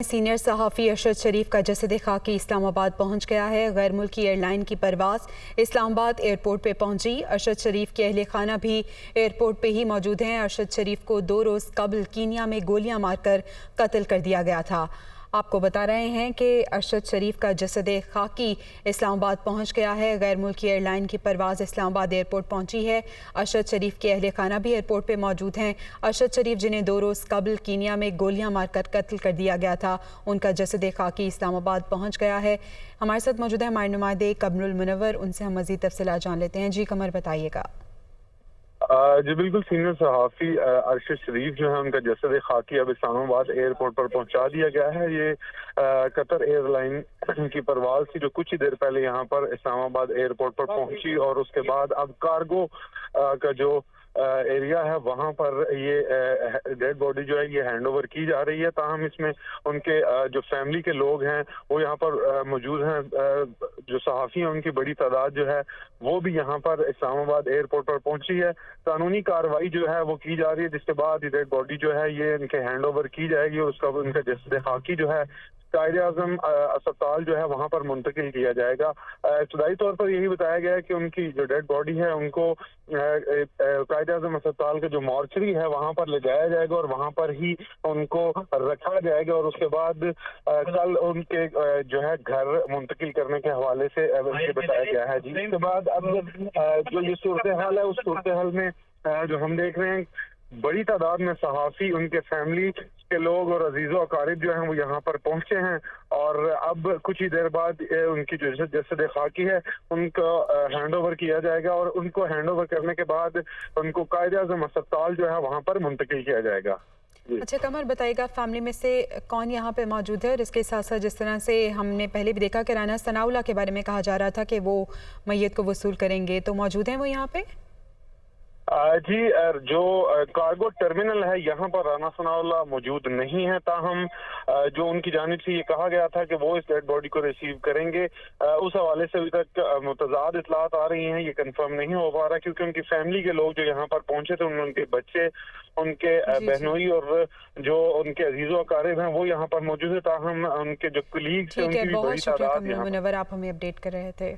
Senior सहाफ़ी अरशद शरीफ का जसद खाकी इस्लामाबाद पहुंच गया है। गैर मुल्की एयरलाइन की परवाज़ इस्लामाबाद एयरपोर्ट पे पहुंची। अरशद शरीफ के अहले खाना भी एयरपोर्ट पे ही मौजूद हैं। अरशद शरीफ को 2 रोज़ कबल कीनिया में गोलियां मारकर कत्ल कर दिया गया था। आपको बता रहे हैं कि अरशद शरीफ का जसद खाकी इस्लामाबाद पहुंच गया है। गैर मुल्की एयरलाइन की परवाज़ इस्लामाबाद एयरपोर्ट पहुंची है। अरशद शरीफ के अहले खाना भी एयरपोर्ट पे मौजूद हैं। अरशद शरीफ जिन्हें 2 रोज़ कबल कीनिया में गोलियां मारकर कत्ल कर दिया गया था, उनका जसद खाकी इस्लामाबाद पहुंच गया है। हमारे साथ मौजूद है हमारे नुमाइंदे कमरुल मुनव्वर, उनसे हम मज़ीद तफसीलात जान लेते हैं। जी कमर, बताइएगा। जी बिल्कुल, सीनियर सहाफ़ी अरशद शरीफ जो है उनका जसद खाकी अब इस्लामाबाद एयरपोर्ट पर पहुंचा दिया गया है। ये कतर एयरलाइन की परवाज़ थी जो कुछ ही देर पहले यहाँ पर इस्लामाबाद एयरपोर्ट पर पहुंची और उसके बाद अब कार्गो का जो एरिया है वहाँ पर ये डेड बॉडी जो है ये हैंड ओवर की जा रही है। ताहम इसमें उनके जो फैमिली के लोग हैं वो यहाँ पर मौजूद हैं। जो सहाफ़ी हैं उनकी बड़ी तादाद जो है वो भी यहाँ पर इस्लामाबाद एयरपोर्ट पर पहुंची है। कानूनी कार्रवाई जो है वो की जा रही है, जिसके बाद ये डेड बॉडी जो है ये इनके हैंड ओवर की जाएगी और उसका उनका जसद खाकी जो है कायद-ए-आज़म अस्पताल जो है वहाँ पर मुंतकिल किया जाएगा। इब्तदाई तौर पर यही बताया गया है कि उनकी जो डेड बॉडी है उनको कायद-ए-आज़म अस्पताल का जो मॉर्चरी है वहाँ पर ले जाया जाएगा और वहाँ पर ही उनको रखा जाएगा और उसके बाद कल उनके जो है घर मुंतकिल करने के हवाले से ये बताया गया है। जी, इसके बाद अब जो ये सूरत हाल है उस सूरत हाल में जो हम देख रहे हैं बड़ी तादाद में सहाफ़ी, उनके फैमिली के लोग और अजीज़ो अकारिब जो हैं वो यहाँ पर पहुँचे हैं और अब कुछ ही देर बाद उनकी जो जसद खाकी है उनको हैंड ओवर किया जाएगा और उनको हैंड ओवर करने के बाद उनको कायद-ए-आज़म अस्पताल जो है वहाँ पर मुंतकिल किया जाएगा। अच्छा कमर, बताइएगा फैमिली में से कौन यहाँ पे मौजूद है? और इसके साथ साथ जिस तरह से हमने पहले भी देखा कि राना सनाउल्लाह के बारे में कहा जा रहा था कि वो मैयत को वसूल करेंगे, तो मौजूद हैं वो यहाँ पे? जी, जो कार्गो टर्मिनल है यहाँ पर राना सनाउल्लाह मौजूद नहीं है। ताहम जो उनकी जानिब से ये कहा गया था कि वो इस डेड बॉडी को रिसीव करेंगे, उस हवाले से अभी तक मुतज़ाद इत्तलात आ रही हैं। ये कंफर्म नहीं हो पा रहा क्योंकि उनकी फैमिली के लोग जो यहाँ पर पहुंचे थे उनके बच्चे, उनके बहनोई और जो उनके अजीज़ो अकारिब हैं वो यहाँ पर मौजूद है। ताहम उनके जो कलीग्स हैं उनकी भी बड़ी तादाद। मुनव्वर, आप हमें अपडेट कर रहे थे।